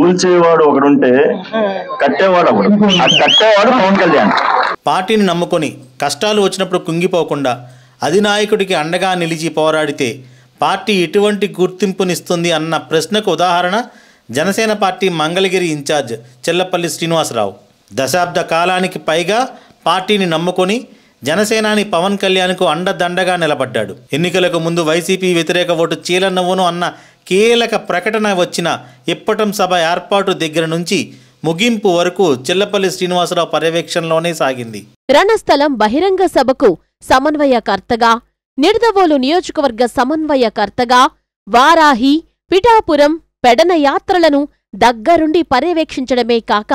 కూల్చేవాడు ఒకడుంటే కట్టేవాడు ఒకడు. ఆ కట్టేవాడు పవన్ కళ్యాణ్. పార్టీని నమ్ముకొని కష్టాలు వచ్చినప్పుడు కుంగిపోకుండా అధినాయకుడికి అండగా నిలిచి పోరాడితే పార్టీ ఎటువంటి గుర్తింపునిస్తుంది అన్న ప్రశ్నకు ఉదాహరణ జనసేన పార్టీ మంగళగిరి ఇన్ఛార్జ్ చెల్లపల్లి శ్రీనివాసరావు. దశాబ్ద కాలానికి పైగా పార్టీని నమ్ముకొని జనసేనాని పవన్ కళ్యాణ్కు అండదండగా నిలబడ్డాడు. ఎన్నికలకు ముందు వైసీపీ వ్యతిరేక ఓటు చీలనవ్వును అన్న కీలక ప్రకటన వచ్చిన ఇప్పటం సభ ఏర్పాటు దగ్గర నుంచి ముగింపు వరకు చెల్లపల్లి శ్రీనివాసరావు పర్యవేక్షణలోనే సాగింది. రణస్థలం బహిరంగ సభకు సమన్వయకర్తగా, నిడదవోలు నియోజకవర్గ సమన్వయకర్తగా వారాహి, పిఠాపురం, పెడన యాత్రలను దగ్గరుండి పర్యవేక్షించడమే కాక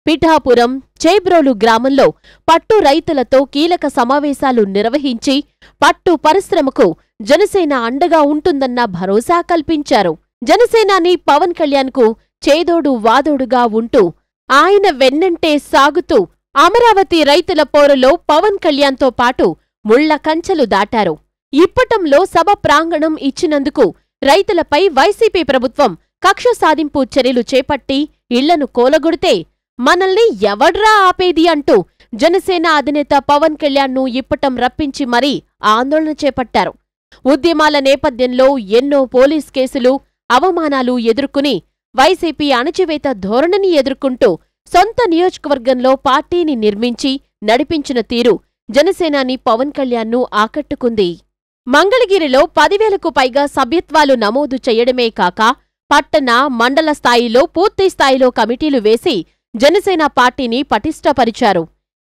పిఠాపురం, చేబ్రోలు గ్రామంలో పట్టు రైతులతో కీలక సమావేశాలు నిర్వహించి పట్టు పరిశ్రమకు జనసేన అండగా ఉంటుందన్న భరోసా కల్పించారు. జనసేనాని పవన్ కళ్యాణ్కు చేదోడు వాదోడుగా ఉంటూ ఆయన వెన్నంటే సాగుతూ అమరావతి రైతుల పోరులో పవన్ కళ్యాణ్తో పాటు ముళ్ల కంచెలు దాటారు. ఇప్పటంలో సభ ప్రాంగణం ఇచ్చినందుకు రైతులపై వైసీపీ ప్రభుత్వం కక్ష సాధింపు చర్యలు చేపట్టి ఇళ్లను కూలగొడితే మనల్ని ఎవడ్రా ఆపేది అంటూ జనసేన అధినేత పవన్ కళ్యాణ్ను ఇప్పటం రప్పించి మరీ ఆందోళన చేపట్టారు. ఉద్యమాల నేపథ్యంలో ఎన్నో పోలీస్ కేసులు, అవమానాలు ఎదుర్కొని వైసీపీ అణచివేత ధోరణిని ఎదుర్కొంటూ సొంత నియోజకవర్గంలో పార్టీని నిర్మించి నడిపించిన తీరు జనసేనాని పవన్ కళ్యాణ్ను ఆకట్టుకుంది. మంగళగిరిలో 10,000కు పైగా సభ్యత్వాలు నమోదు చేయడమే కాక పట్టణ, మండల స్థాయిలో పూర్తి స్థాయిలో కమిటీలు వేసి జనసేన పార్టీని పటిష్టపరిచారు.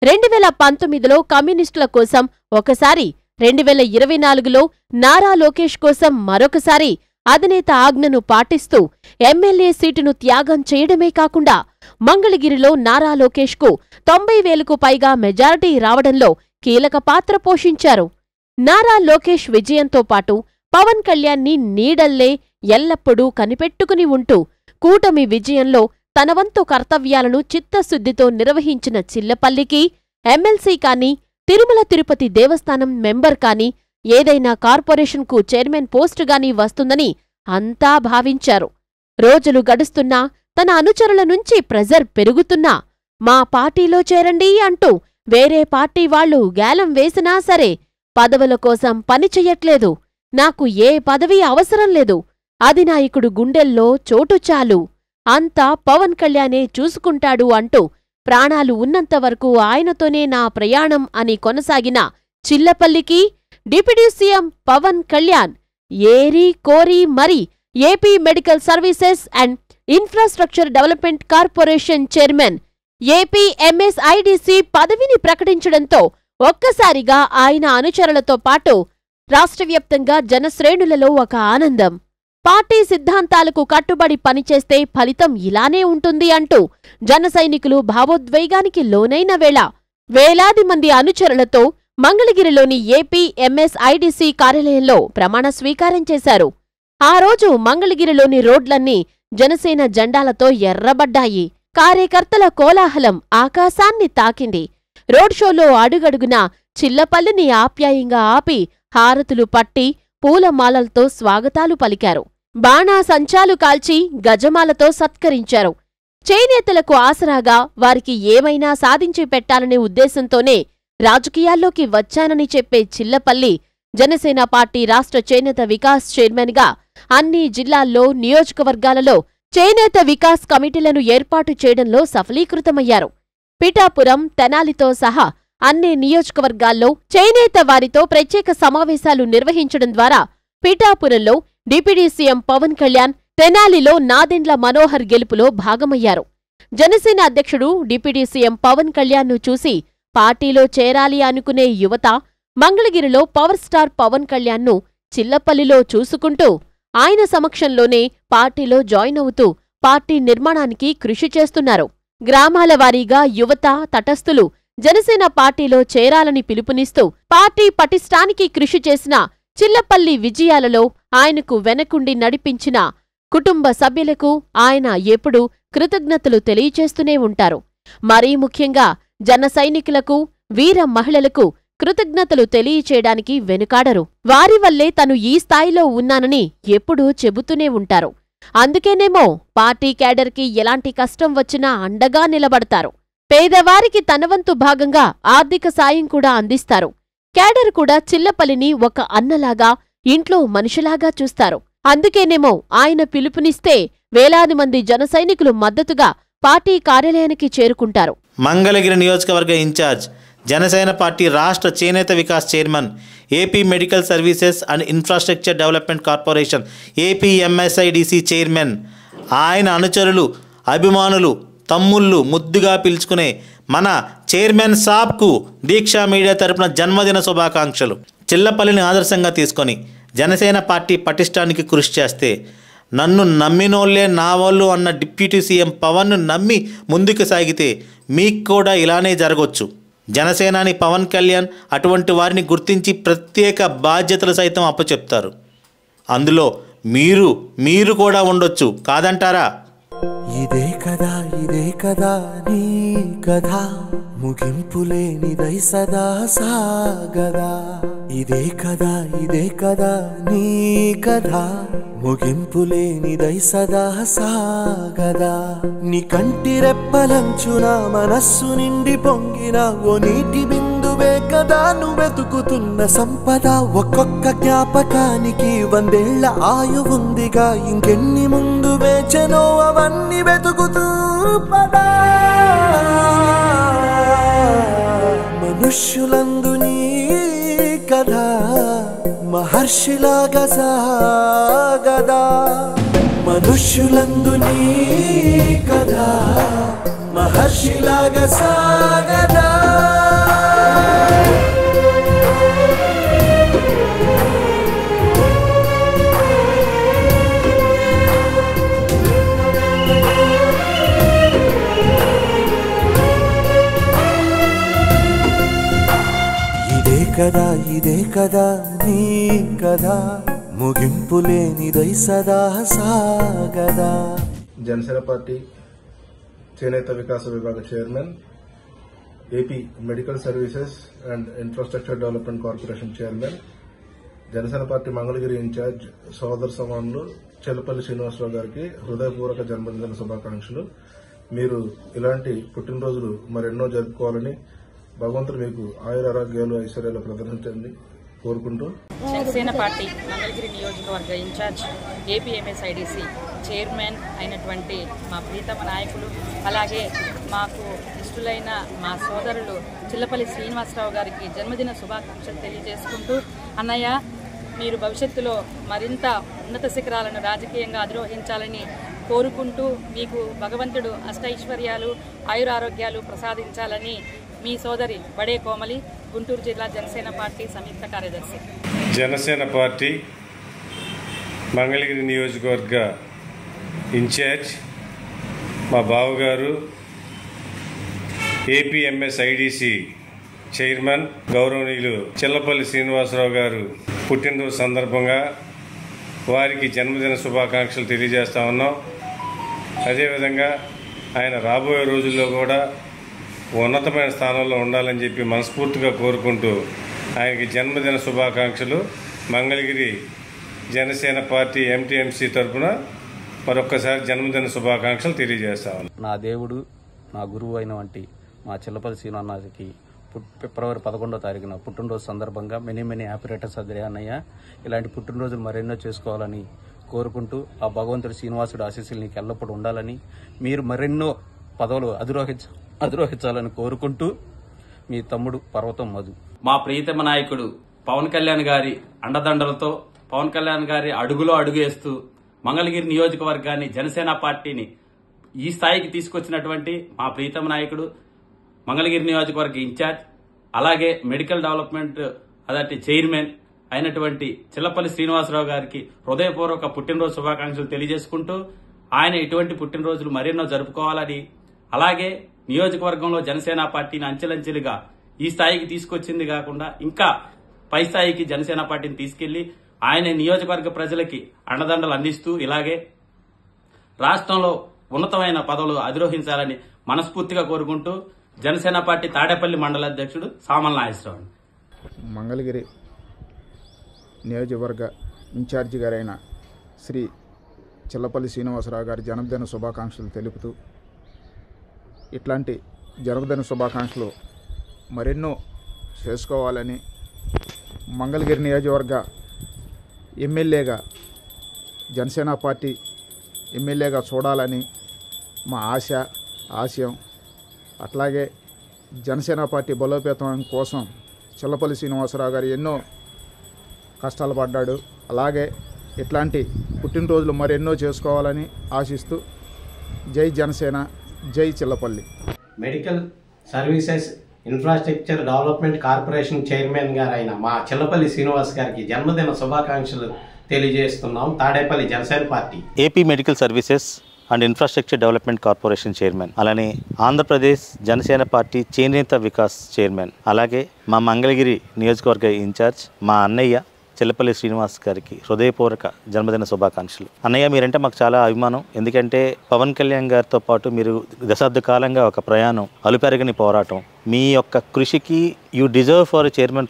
2019లో కమ్యూనిస్టుల కోసం ఒకసారి, 2024లో నారా లోకేష్ కోసం మరొకసారి అధినేత ఆజ్ఞను పాటిస్తూ ఎమ్మెల్యే సీటును త్యాగం చేయడమే కాకుండా మంగళగిరిలో నారా లోకేష్కు 90,000కు పైగా మెజారిటీ రావడంలో కీలక పాత్ర పోషించారు. నారా లోకేష్ విజయంతో పాటు పవన్ కళ్యాణ్ని నీడల్లే ఎల్లప్పుడూ కనిపెట్టుకుని ఉంటూ కూటమి విజయంలో తన వంతు కర్తవ్యాలను చిత్తశుద్ధితో నిర్వహించిన చిల్లపల్లికి ఎమ్మెల్సీ కాని, తిరుమల తిరుపతి దేవస్థానం మెంబర్ కాని, ఏదైనా కార్పొరేషన్కు చైర్మన్ పోస్టుగాని వస్తుందని అంతా భావించారు. రోజులు గడుస్తున్నా తన అనుచరుల నుంచి ప్రెజర్ పెరుగుతున్నా మా పార్టీలో చేరండి అంటూ వేరే పార్టీ వాళ్లు గేలం వేసినా సరే పదవుల కోసం పనిచెయ్యట్లేదు, నాకు ఏ పదవీ అవసరం లేదు, అధినాయకుడు గుండెల్లో చోటు చాలు, అంతా పవన్ కళ్యాణే చూసుకుంటాడు అంటూ ప్రాణాలు ఉన్నంతవరకు ఆయనతోనే నా ప్రయాణం అని కొనసాగిన చిల్లపల్లికి డిప్యూటీ సీఎం పవన్ కళ్యాణ్ ఏరి కోరి మరి AP medical services and infrastructure development corporation chairman APMSIDC పదవిని ప్రకటించడంతో ఒక్కసారిగా ఆయన అనుచరులతో పాటు రాష్ట్రవ్యాప్తంగా జనశ్రేణులలో ఒక ఆనందం. పార్టీ సిద్ధాంతాలకు కట్టుబడి పనిచేస్తే ఫలితం ఇలానే ఉంటుంది అంటూ జనసైనికులు భావోద్వేగానికి లోనైన వేళ వేలాది మంది అనుచరులతో మంగళగిరిలోని ఏపీఎంఎస్ఐడిసి కార్యాలయంలో ప్రమాణ స్వీకారం చేశారు. ఆ రోజు మంగళగిరిలోని రోడ్లన్నీ జనసేన జెండాలతో ఎర్రబడ్డాయి. కార్యకర్తల కోలాహలం ఆకాశాన్ని తాకింది. రోడ్ షోలో అడుగడుగునా చిల్లపల్లిని ఆప్యాయంగా ఆపి హారతులు పట్టి పూలమాలలతో స్వాగతాలు పలికారు. బాణాసంచాలు కాల్చి గజమాలతో సత్కరించారు. చేనేతలకు ఆసరాగా వారికి ఏమైనా సాధించి పెట్టాలనే ఉద్దేశంతోనే రాజకీయాల్లోకి వచ్చానని చెప్పే చిల్లపల్లి జనసేన పార్టీ రాష్ట్ర చేనేత వికాస్ చైర్మన్గా అన్ని జిల్లాల్లో, నియోజకవర్గాలలో చేనేత వికాస్ కమిటీలను ఏర్పాటు చేయడంలో సఫలీకృతమయ్యారు. పిఠాపురం, తెనాలితో సహా అన్ని నియోజకవర్గాల్లో చేనేత వారితో ప్రత్యేక సమావేశాలు నిర్వహించడం ద్వారా పిఠాపురంలో డిప్యూటీ సీఎం పవన్ కళ్యాణ్, తెనాలిలో నాదెండ్ల మనోహర్ గెలుపులో భాగమయ్యారు. జనసేన అధ్యక్షుడు డిప్యూటీ సీఎం పవన్ కళ్యాణ్ను చూసి పార్టీలో చేరాలి అనుకునే యువత మంగళగిరిలో పవర్ స్టార్ పవన్ కళ్యాణ్ను చిల్లపల్లిలో చూసుకుంటూ ఆయన సమక్షంలోనే పార్టీలో జాయిన్ అవుతూ పార్టీ నిర్మాణానికి కృషి చేస్తున్నారు. గ్రామాల వారీగా యువత, తటస్థులు జనసేన పార్టీలో చేరాలని పిలుపునిస్తూ పార్టీ పటిష్టానికి కృషి చేసిన చిల్లపల్లి విజయాలలో ఆయనకు వెనకుండి నడిపించిన కుటుంబ సభ్యులకు ఆయన ఎప్పుడూ కృతజ్ఞతలు తెలియచేస్తూనే ఉంటారు. మరీ ముఖ్యంగా జన సైనికులకు, వీర మహిళలకు కృతజ్ఞతలు తెలియచేయడానికి వెనుకాడరు. వారి వల్లే తను ఈ స్థాయిలో ఉన్నానని ఎప్పుడూ చెబుతూనే ఉంటారు. అందుకేనేమో పార్టీ క్యాడర్కి ఎలాంటి కష్టం వచ్చినా అండగా నిలబడతారు. పేదవారికి తనవంతు భాగంగా ఆర్థిక సాయం కూడా అందిస్తారు. క్యాడర్ కూడా చిల్లపల్లిని ఒక అన్నలాగా, ఇంట్లో మనిషిలాగా చూస్తారు. అందుకేనేమో ఆయన పిలుపునిస్తే వేలాది మంది జనసైనికులు మద్దతుగా పార్టీ కార్యాలయానికి చేరుకుంటారు. మంగళగిరి నియోజకవర్గ ఇన్ఛార్జ్, జనసేన పార్టీ రాష్ట్ర చేనేత Vikas chairman, AP medical services and infrastructure development corporation APMSIDC chairman, ఆయన అనుచరులు, అభిమానులు, తమ్ముళ్ళు ముద్దుగా పిలుచుకునే మన చైర్మన్ సాబ్కు దీక్షా మీడియా తరపున జన్మదిన శుభాకాంక్షలు. చిల్లపల్లిని ఆదర్శంగా తీసుకొని జనసేన పార్టీ పటిష్టానికి కృషి చేస్తే, నన్ను నమ్మినోళ్లే నా వాళ్ళు అన్న డిప్యూటీ సీఎం పవన్ను నమ్మి ముందుకు సాగితే మీకు కూడా ఇలానే జరగొచ్చు. జనసేనాని పవన్ కళ్యాణ్ అటువంటి వారిని గుర్తించి ప్రత్యేక బాధ్యతలు సైతం అప్పచెప్తారు. అందులో మీరు కూడా ఉండొచ్చు, కాదంటారా? ఇదే కదా నీ కథ, ముగింపులేనిదై సదా సాగదా. ఇదే కదా నీ కథ, ముగింపులేనిదై సదా సాగదా. నీ కంటి రెప్పలంచున మనస్సు నిండి పొంగిన ఓ నీటి బిందువే కదా నువ్వెతుకుతున్న సంపద. ఒక్కొక్క జ్ఞాపకానికి 100 ఏళ్ల ఆయువుందిగా, ఇంకెన్ని ముందు వేచెనో అవన్నీ వెతుకుతూ పదా. మనుష్యులందు నీ కథ మహర్షిలాగా సాగదా. మనుష్యులందు నీ కథ మహర్షిలాగా సాగదా. ఇదే కదా నీ కథ, ముగింపులేనిదై సదా సాగదా. జనసేన పార్టీ చేనేత వికాస విభాగ chairman, AP medical services and infrastructure development corporation chairman, Janasena party Mangalagiri incharge సోదర సమానులు చెల్లపల్లి శ్రీనివాసరావు గారికి హృదయపూర్వక జన్మదిన శుభాకాంక్షలు. మీరు ఇలాంటి పుట్టినరోజులు మరెన్నో జరుపుకోవాలని భగవంతుడు మీకు ఆయురారోగ్యాలు ఐశ్వర్యాలు ప్రదర్శించండి కోరుకుంటూ, జనసేన పార్టీ మంగళగిరి నియోజకవర్గ ఇన్ఛార్జ్, ఏపీఎంఎస్ఐడిసి చైర్మన్ అయినటువంటి మా ప్రీతమ నాయకులు, అలాగే మాకు ఇష్టలైన మా సోదరులు చిల్లపల్లి శ్రీనివాసరావు గారికి జన్మదిన శుభాకాంక్షలు తెలియజేసుకుంటూ, అన్నయ్య మీరు భవిష్యత్తులో మరింత ఉన్నత శిఖరాలను రాజకీయంగా అధిరోహించాలని కోరుకుంటూ, మీకు భగవంతుడు అష్టైశ్వర్యాలు ఆయురారోగ్యాలు ప్రసాదించాలని మీ సోదరి బడే కోమలి, గుంటూరు జిల్లా జనసేన పార్టీ సంయుక్త కార్యదర్శి. జనసేన పార్టీ మంగళగిరి నియోజకవర్గ ఇన్ఛార్జ్ మా బావగారు, ఏపీఎంఎస్ఐడిసి చైర్మన్ గౌరవనీయులు చిల్లపల్లి శ్రీనివాసరావు గారు పుట్టినరోజు సందర్భంగా వారికి జన్మదిన శుభాకాంక్షలు తెలియజేస్తా ఉన్నాం. అదేవిధంగా ఆయన రాబోయే రోజుల్లో కూడా ఉన్నతమైన స్థానంలో ఉండాలని చెప్పి మనస్ఫూర్తిగా కోరుకుంటూ ఆయనకి జన్మదిన శుభాకాంక్షలు మంగళగిరి జనసేన పార్టీ ఎంటీఎంసీ తరఫున మరొక్కసారి జన్మదిన శుభాకాంక్షలు తెలియజేస్తాను. నా దేవుడు, నా గురువు అయిన వంటి మా చిల్లపల్లి శ్రీనివాసకి ఫిబ్రవరి 11వ తారీఖున పుట్టినరోజు సందర్భంగా many happy returns of the day అన్నయ్య. ఇలాంటి పుట్టినరోజులు మరెన్నో చేసుకోవాలని కోరుకుంటూ, ఆ భగవంతుడు శ్రీనివాసుడు ఆశీస్సులు నీకు ఎల్లప్పుడూ ఉండాలని, మీరు మరెన్నో పదవులు అధిరోహించాలని కోరుకుంటూ, మీ తమ్ముడు పర్వతం మధు. మా ప్రియతమ నాయకుడు పవన్ కళ్యాణ్ గారి అండదండలతో, పవన్ కళ్యాణ్ గారి అడుగులో అడుగేస్తూ మంగళగిరి నియోజకవర్గాన్ని, జనసేన పార్టీని ఈ స్థాయికి తీసుకొచ్చినటువంటి మా ప్రియతమ నాయకుడు, మంగళగిరి నియోజకవర్గ ఇన్ఛార్జ్, అలాగే మెడికల్ డెవలప్మెంట్ అదే చైర్మన్ అయినటువంటి చిల్లపల్లి శ్రీనివాసరావు గారికి హృదయపూర్వక పుట్టినరోజు శుభాకాంక్షలు తెలియజేసుకుంటూ, ఆయన ఇటువంటి పుట్టినరోజులు మరెన్నో జరుపుకోవాలని, అలాగే నియోజకవర్గంలో జనసేన పార్టీని అంచెలంచెలుగా ఈ స్థాయికి తీసుకొచ్చింది కాకుండా ఇంకా పై స్థాయికి జనసేన పార్టీని తీసుకెళ్లి ఆయన నియోజకవర్గ ప్రజలకి అండదండలు అందిస్తూ, ఇలాగే రాష్ట్రంలో ఉన్నతమైన పదవులు అధిరోహించాలని మనస్ఫూర్తిగా కోరుకుంటూ, జనసేన పార్టీ తాడేపల్లి మండల అధ్యక్షుడు సామల నాగేశ్వరరావు. మంగళగిరి నియోజకవర్గ ఇన్ఛార్జి గారైన శ్రీ చిల్లపల్లి శ్రీనివాసరావు గారి జన్మదిన శుభాకాంక్షలు తెలుపుతూ ఇట్లాంటి జన్మదిన శుభాకాంక్షలు మరెన్నో చేసుకోవాలని మంగళగిరి నియోజకవర్గ ఎమ్మెల్యేగా జనసేన పార్టీ ఎమ్మెల్యేగా చూడాలని మా ఆశయం. అట్లాగే జనసేన పార్టీ బలోపేతం కోసం చిల్లపల్లి శ్రీనివాసరావు గారు ఎన్నో కష్టాలు పడ్డాడు. అలాగే ఇట్లాంటి పుట్టినరోజులు మరెన్నో చేసుకోవాలని ఆశిస్తూ జై జనసేన, జై Chillapalli. Medical services infrastructure development corporation chairman గారు అయిన మా చిల్లపల్లి శ్రీనివాస్ గారికి జన్మదిన శుభాకాంక్షలు తెలియజేస్తున్నాం. Tadepalli Janasena party. AP medical services and infrastructure development corporation chairman, అలానే ఆంధ్రప్రదేశ్ జనసేన పార్టీ చేనేత వికాస్ చైర్మన్, అలాగే మా మంగళగిరి నియోజకవర్గ ఇన్ఛార్జ్ మా అన్నయ్య చిల్లపల్లి శ్రీనివాస్ గారికి హృదయపూర్వక జన్మదిన శుభాకాంక్షలు. అన్నయ్య, మీరంటే మాకు చాలా అభిమానం. ఎందుకంటే పవన్ కళ్యాణ్ గారితో పాటు మీరు దశాబ్ద కాలంగా ఒక ప్రయాణం, అలుపెరగని పోరాటం. మీ యొక్క కృషికి you deserve for chairman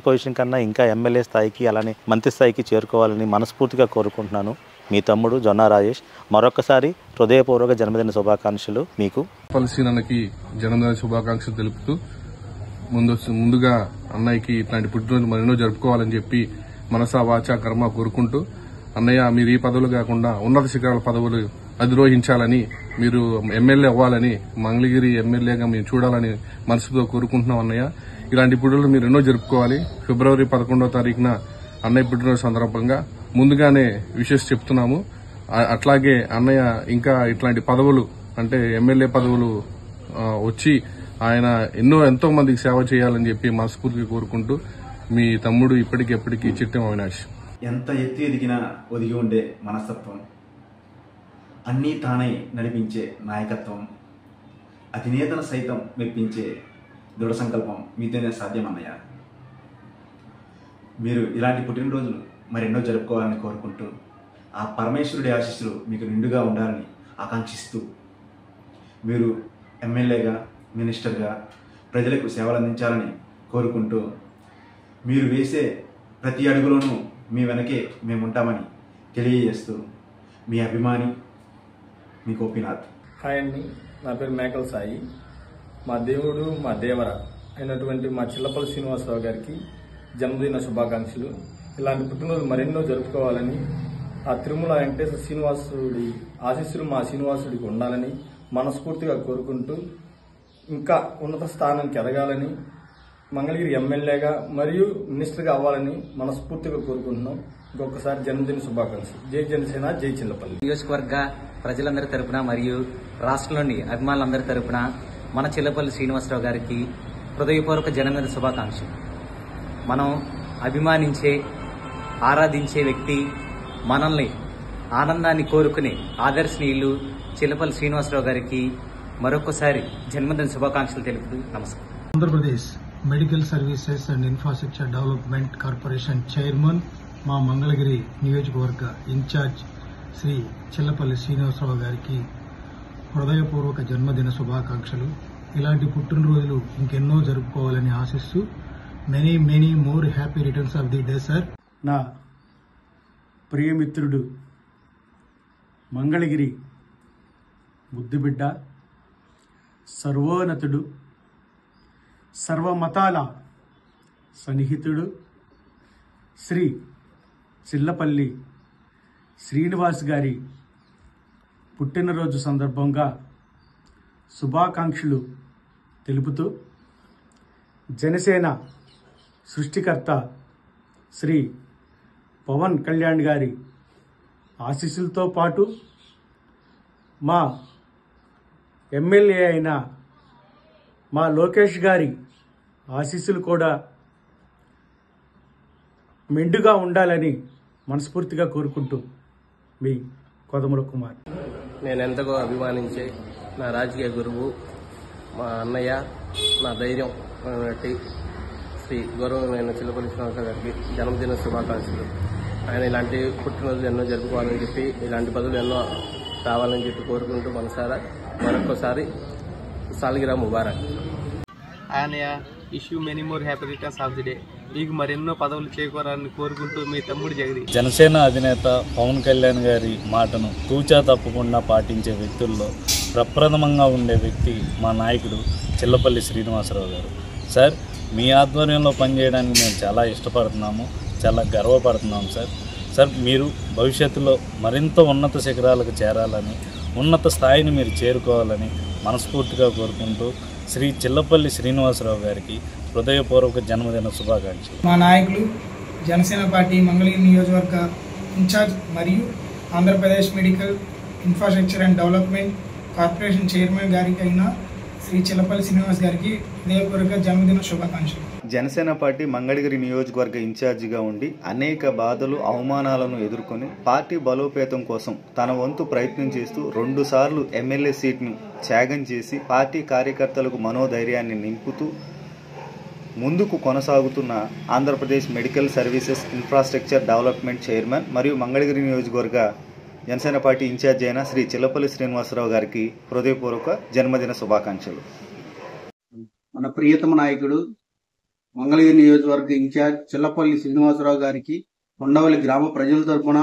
position కన్నా ఇంకా ఎమ్మెల్యే స్థాయికి, అలానే మంత్రి స్థాయికి చేరుకోవాలని మనస్ఫూర్తిగా కోరుకుంటున్నాను. మీ తమ్ముడు జొన్నా రాజేష్. మరొకసారి హృదయపూర్వక జన్మదిన శుభాకాంక్షలు మీకు. పల్సీనకి జన్మదిన శుభాకాంక్షలు తెలుపుతూ ముందుగా అన్నయ్యకి ఇట్లాంటి పుట్టినరోజు మరెన్నో జరుపుకోవాలని చెప్పి మనసా వాచా కర్మ కోరుకుంటూ, అన్నయ్య మీరు ఈ పదవులు కాకుండా ఉన్నత శిఖరాల పదవులు అధిరోహించాలని, మీరు ఎమ్మెల్యే అవ్వాలని, మంగళగిరి ఎమ్మెల్యేగా మేము చూడాలని మనసుతో కోరుకుంటున్నాం. అన్నయ్య ఇలాంటి పుట్టినరోజు మీరు ఎన్నో జరుపుకోవాలి. ఫిబ్రవరి 11వ తారీఖున అన్నయ్య పుట్టినరోజు సందర్భంగా ముందుగానే విషెస్ చెప్తున్నాము. అట్లాగే అన్నయ్య ఇంకా ఇట్లాంటి పదవులు అంటే ఎమ్మెల్యే పదవులు వచ్చి ఆయన ఎంతో మందికి సేవ చేయాలని చెప్పి మనస్ఫూర్తిగా కోరుకుంటూ మీ తమ్ముడు ఇప్పటికెప్పటికీ చిట్టెం అవినాష్. ఎంత ఎత్తు ఎదిగినా ఒదిగి ఉండే మనస్తత్వం, అన్నీ తానే నడిపించే నాయకత్వం, అధినేతను సైతం మెప్పించే దృఢ సంకల్పం మీతోనే సాధ్యం అన్నయ్య. మీరు ఇలాంటి పుట్టినరోజులు మరెన్నో జరుపుకోవాలని కోరుకుంటూ, ఆ పరమేశ్వరుడి ఆశీస్సులు మీకు నిండుగా ఉండాలని ఆకాంక్షిస్తూ, మీరు ఎమ్మెల్యేగా, మినిస్టర్గా ప్రజలకు సేవలు అందించాలని కోరుకుంటూ, మీరు వేసే ప్రతి అడుగులోనూ మీ వెనకే మేముంటామని తెలియజేస్తూ, మీ అభిమాని, మీ గోపీనాథ్. హాయ్ అండి, నా పేరు మేకల్ సాయి. మా దేవుడు, మా దేవర అయినటువంటి మా చిల్లపల్లి శ్రీనివాసరావు గారికి జన్మదిన శుభాకాంక్షలు. ఇలాంటి పుట్టినరోజు మరెన్నో జరుపుకోవాలని, ఆ తిరుమల వెంకటేశ్వర శ్రీనివాసుడి ఆశీస్సులు మా శ్రీనివాసుడికి ఉండాలని మనస్ఫూర్తిగా కోరుకుంటూ, ఇంకా ఉన్నత స్థానానికి ఎదగాలని, మంగళగిరి ఎమ్మెల్యేగా మరియు మినిస్టర్గా అవ్వాలని మనస్ఫూర్తిగా కోరుకుంటున్నాం. ఇంకొకసారి జన్మదిన శుభాకాంక్షలు. జై జనసేన, జై చిల్లపల్లి. నియోజకవర్గ ప్రజలందరి తరపున మరియు రాష్ట్రంలోని అభిమానులందరి తరపున మన చిల్లపల్లి శ్రీనివాసరావు గారికి హృదయపూర్వక జన్మదిన శుభాకాంక్షలు. మనం అభిమానించే, ఆరాధించే వ్యక్తి, మనల్ని ఆనందాన్ని కోరుకునే ఆదర్శనీయులు చిల్లపల్లి శ్రీనివాసరావు గారికి మరొకసారి జన్మదిన శుభాకాంక్షలు తెలుపుతూ నమస్కారం. Andhra Pradesh medical services and infrastructure development corporation chairman, మా మంగళగిరి నియోజకవర్గ ఇన్ఛార్జ్ శ్రీ చిల్లపల్లి శ్రీనివాసరావు గారికి హృదయపూర్వక జన్మదిన శుభాకాంక్షలు. ఇలాంటి పుట్టినరోజులు ఇంకెన్నో జరుపుకోవాలని ఆశిస్తూ many many more happy returns of the day sir. నా ప్రియమిత్రుడు, మంగళగిరి ముద్దుబిడ్డ, సర్వోన్నతుడు, సర్వమతాల సన్నిహితుడు శ్రీ చిల్లపల్లి శ్రీనివాస్ గారి పుట్టినరోజు సందర్భంగా శుభాకాంక్షలు తెలుపుతూ, జనసేన సృష్టికర్త శ్రీ పవన్ కళ్యాణ్ గారి ఆశీస్సులతో పాటు మా ఎమ్మెల్యే అయిన మా లోకేష్ గారి ఆశీస్సులు కూడా మెండుగా ఉండాలని మనస్ఫూర్తిగా కోరుకుంటూ మీ కొదముల కుమార్. నేను ఎంతగా అభిమానించే నా రాజకీయ గురువు, మా అన్నయ్య, నా ధైర్యం అయినటువంటి శ్రీ గౌరవమైన చిల్లపల్లి శ్రీనివాసరావు గారికి జన్మదిన శుభాకాంక్షలు. ఆయన ఇలాంటి పుట్టినరోజులు ఎన్నో జరుపుకోవాలని చెప్పి, ఇలాంటి పదవులు ఎన్నో రావాలని చెప్పి కోరుకుంటూ మనసారా మరొకసారి సాల్గిరా Mubarak. And wish you many more happy returns of the day. మీకు మరెన్నో పదవులు చేకూరాలని కోరుకుంటూ మీ తమ్ముడు జగదీష్. జనసేన అధినేత పవన్ కళ్యాణ్ గారి మాటను తూచా తప్పకుండా పాటించే వ్యక్తుల్లో ప్రప్రథమంగా ఉండే వ్యక్తి మా నాయకుడు చిల్లపల్లి శ్రీనివాసరావు గారు. సార్, మీ ఆధ్వర్యంలో పనిచేయడానికి మేము చాలా ఇష్టపడుతున్నాము, చాలా గర్వపడుతున్నాము సార్. మీరు భవిష్యత్తులో మరింత ఉన్నత శిఖరాలకు చేరాలని, ఉన్నత స్థాయిని మీరు చేరుకోవాలని మనస్ఫూర్తిగా కోరుకుంటూ శ్రీ చిల్లపల్లి శ్రీనివాసరావు గారికి హృదయపూర్వక జన్మదిన శుభాకాంక్షలు. మా నాయకులు జనసేన పార్టీ మంగళగిరి నియోజకవర్గ ఇన్ఛార్జ్ మరియు Andhra Pradesh medical infrastructure and development corporation chairman గారికి అయిన శ్రీ చిల్లపల్లి శ్రీనివాస్ గారికి హృదయపూర్వక జన్మదిన శుభాకాంక్షలు. జనసేన పార్టీ మంగళగిరి నియోజకవర్గ ఇన్ఛార్జిగా ఉండి అనేక బాధలు, అవమానాలను ఎదుర్కొని పార్టీ బలోపేతం కోసం తన వంతు ప్రయత్నం చేస్తూ 2 సార్లు ఎమ్మెల్యే సీట్ను త్యాగం చేసి పార్టీ కార్యకర్తలకు మనోధైర్యాన్ని నింపుతూ ముందుకు కొనసాగుతున్న Andhra Pradesh medical services infrastructure development chairman మరియు మంగళగిరి నియోజకవర్గ జనసేన పార్టీ ఇన్ఛార్జ్ అయిన శ్రీ చిల్లపల్లి శ్రీనివాసరావు గారికి హృదయపూర్వక జన్మదిన శుభాకాంక్షలు. మన ప్రియతమ నాయకుడు మంగళగిరి నియోజకవర్గ ఇన్ఛార్జ్ చిల్లపల్లి శ్రీనివాసరావు గారికి ఉండవల్లి గ్రామ ప్రజల తరపున,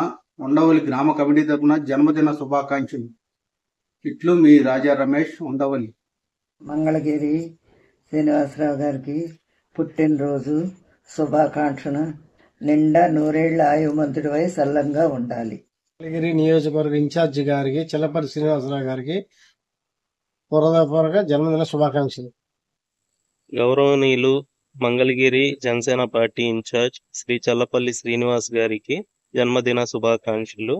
ఉండవల్లి గ్రామ కమిటీ తరపున జన్మదిన శుభాకాంక్షలు. ఇట్లు మీ రాజా రమేష్, ఉండవల్లి. మంగళగిరి శ్రీనివాసరావు గారికి పుట్టినరోజు శుభాకాంక్షలు. నిండా నూరేళ్ల ఆయుమంతుడివై సల్లంగా ఉండాలి. మంగళగిరి నియోజకవర్గ ఇన్ఛార్జి గారికి చిల్లపల్లి శ్రీనివాసరావు గారికి హృదయపూర్వక జన్మదిన శుభాకాంక్షలు. గౌరవనీయులు మంగళగిరి జనసేన పార్టీ ఇన్ఛార్జ్ శ్రీ చల్లపల్లి శ్రీనివాస్ గారికి జన్మదిన శుభాకాంక్షలు.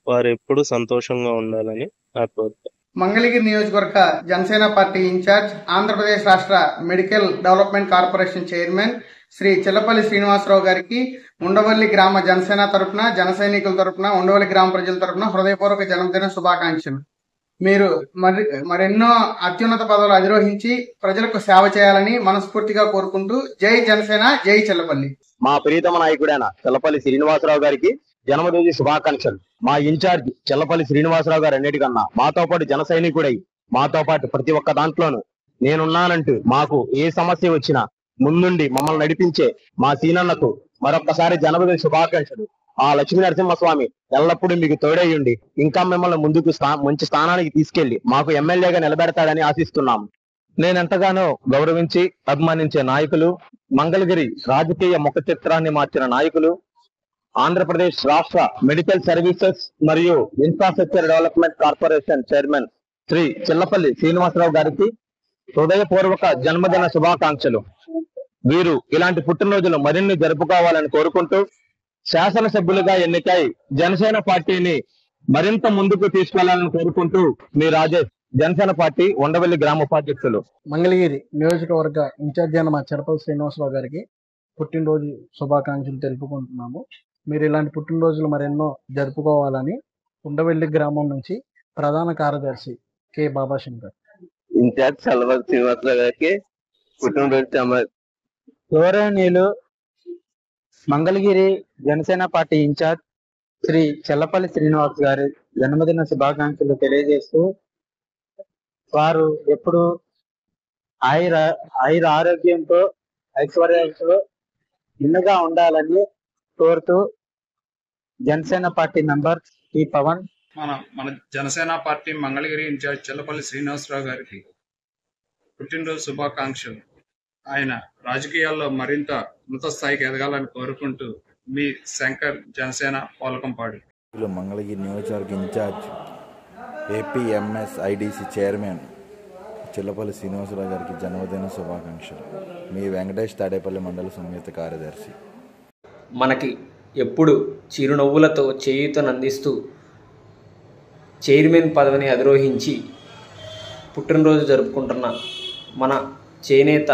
వారు ఎప్పుడు సంతోషంగా ఉండాలని నా కోరిక. మంగళగిరి నియోజకవర్గ జనసేన పార్టీ ఇన్ఛార్జ్ ఆంధ్రప్రదేశ్ రాష్ట్ర medical development corporation chairman Shri Chillapalli Srinivasarao గారికి ఉండవల్లి గ్రామ జనసేన తరపున, జన సైనికుల తరపున, ఉండవల్లి గ్రామ ప్రజల తరపున హృదయపూర్వక జన్మదిన శుభాకాంక్షలు. మీరు మరెన్నో అత్యున్నత పదవులు అధిరోహించి ప్రజలకు సేవ చేయాలని మనస్ఫూర్తిగా కోరుకుంటూ జై జనసేన, జై చిల్లపల్లి. మా ప్రియతమ నాయకుడైన చిల్లపల్లి శ్రీనివాసరావు గారికి జన్మదిన శుభాకాంక్షలు. మా ఇన్ఛార్జ్ చిల్లపల్లి శ్రీనివాసరావు గారు అన్నిటికన్నా మాతో పాటు జన సైనికుడై మాతో పాటు ప్రతి ఒక్క దాంట్లోనూ నేనున్నానంటూ మాకు ఏ సమస్య వచ్చినా ముందుండి మమ్మల్ని నడిపించే మా సీనన్నకు మరొక్కసారి జన్మదిన శుభాకాంక్షలు. ఆ లక్ష్మీ నరసింహస్వామి ఎల్లప్పుడూ మీకు తోడయ్యుండి ఇంకా మిమ్మల్ని ముందుకు మంచి స్థానానికి తీసుకెళ్లి మాకు ఎమ్మెల్యేగా నిలబెడతాడని ఆశిస్తున్నాము. నేనెంతగానో గౌరవించి అభిమానించే నాయకులు, మంగళగిరి రాజకీయ ముఖ చిత్రాన్ని మార్చిన నాయకులు, ఆంధ్రప్రదేశ్ రాష్ట్ర మెడికల్ సర్వీసెస్ మరియు infrastructure development corporation chairman Shri Chillapalli Srinivasarao గారికి హృదయపూర్వక జన్మదిన శుభాకాంక్షలు. వీరు ఇలాంటి పుట్టినరోజులు మరిన్ని జరుపుకోవాలని కోరుకుంటూ శాసనసభ్యులుగా ఎన్నికై జనసేన పార్టీని మరింత ముందుకు తీసుకెళ్లాలని కోరుకుంటూ మీ రాజేష్, జనసేన పార్టీ ఉండవల్లి గ్రామ ఉపాధ్యక్షులు. మంగళగిరి నియోజకవర్గ ఇన్ఛార్జ్ అయిన మా చిల్లపల్లి శ్రీనివాసరావు గారికి పుట్టినరోజు శుభాకాంక్షలు తెలుపుకుంటున్నాము. మీరు ఇలాంటి పుట్టినరోజులు మరెన్నో జరుపుకోవాలని ఉండవల్లి గ్రామం నుంచి ప్రధాన కార్యదర్శి కె బాబాశంకర్. ఇన్ఛార్జ్ చిల్లపల్లి శ్రీనివాసరావు గారికి పుట్టినరోజు. గౌరవనీయులు మంగళగిరి జనసేన పార్టీ ఇన్ఛార్జ్ శ్రీ చిల్లపల్లి శ్రీనివాస్ గారి జన్మదిన శుభాకాంక్షలు తెలియజేస్తూ వారు ఎప్పుడు ఆయుర ఆరోగ్యంతో ఐశ్వర్యంతో నిన్నగా ఉండాలని కోరుతూ Janasena party member T Pavan. మన జనసేన పార్టీ మంగళగిరి ఇన్ఛార్జ్ చిల్లపల్లి శ్రీనివాసరావు గారికి పుట్టినరోజు శుభాకాంక్షలు. ఆయన రాజకీయాల్లో మరింత ఉన్నత స్థాయికి ఎదగాలని కోరుకుంటూ మీ శంకర్, జనసేన పాలకంపాడు. మంగళగిరి నియోజకవర్గ incharge APMS IDC chairman Chillapalli Srinivasarao గారికి జన్మదిన శుభాకాంక్షలు. మీ వెంకటేష్ తాడేపల్లి మండల సంయుక్త కార్యదర్శి. మనకి ఎప్పుడు చిరునవ్వులతో చేయూతనందిస్తూ చైర్మన్ పదవిని అధిరోహించి పుట్టినరోజు జరుపుకుంటున్న మన చేనేత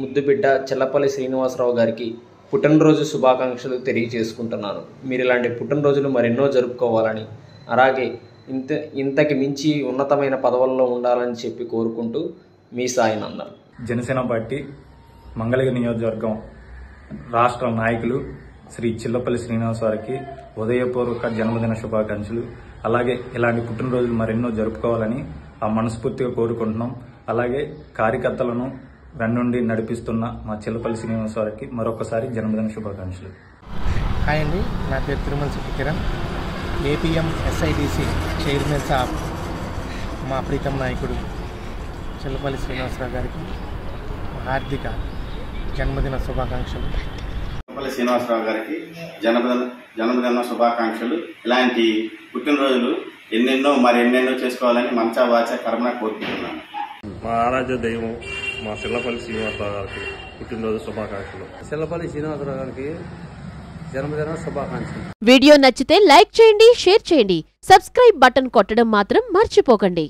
ముద్దుబిడ్డ చిల్లపల్లి శ్రీనివాసరావు గారికి పుట్టినరోజు శుభాకాంక్షలు తెలియజేసుకుంటున్నాను. మీరు ఇలాంటి పుట్టినరోజులు మరెన్నో జరుపుకోవాలని, అలాగే ఇంతకి మించి ఉన్నతమైన పదవుల్లో ఉండాలని చెప్పి కోరుకుంటూ మీ సాయినందన్. జనసేన పార్టీ మంగళగిరి నియోజకవర్గం రాష్ట్ర నాయకులు శ్రీ చిల్లపల్లి శ్రీనివాస్ వారికి ఉదయపూర్వక జన్మదిన శుభాకాంక్షలు. అలాగే ఇలాంటి పుట్టినరోజులు మరెన్నో జరుపుకోవాలని ఆ మనస్ఫూర్తిగా కోరుకుంటున్నాం. అలాగే కార్యకర్తలను వెన్నుండి నడిపిస్తున్న మా చిల్లపల్లి శ్రీనివాస్ గారికి మరొకసారి జన్మదిన శుభాకాంక్షలు. హాయ్ అండి, నా పేరు Tirumala Shetty Kiran, APM SIDC chairman సాబ్ మా ప్రీతం నాయకుడు చిల్లపల్లి శ్రీనివాసరావు గారికి హార్దిక జన్మదిన శుభాకాంక్షలు. చిల్లపల్లి శ్రీనివాసరావు గారికి జన్మదిన శుభాకాంక్షలు. ఇలాంటి పుట్టినరోజులు ఎన్నెన్నో చేసుకోవాలని మనసా వాచ కర్మన కోరుకుంటున్నాను. మా ఆరాధ్య దైవం మా చిల్లపల్లి శ్రీనివాసరావు గారికి పుట్టినరోజు శుభాకాంక్షలు. చిల్లపల్లి శ్రీనివాసరావు గారికి జన్మదిన శుభాకాంక్షలు. వీడియో నచ్చితే లైక్ చేయండి, షేర్ చేయండి, సబ్స్క్రైబ్ బటన్ కొట్టడం మాత్రం మర్చిపోకండి.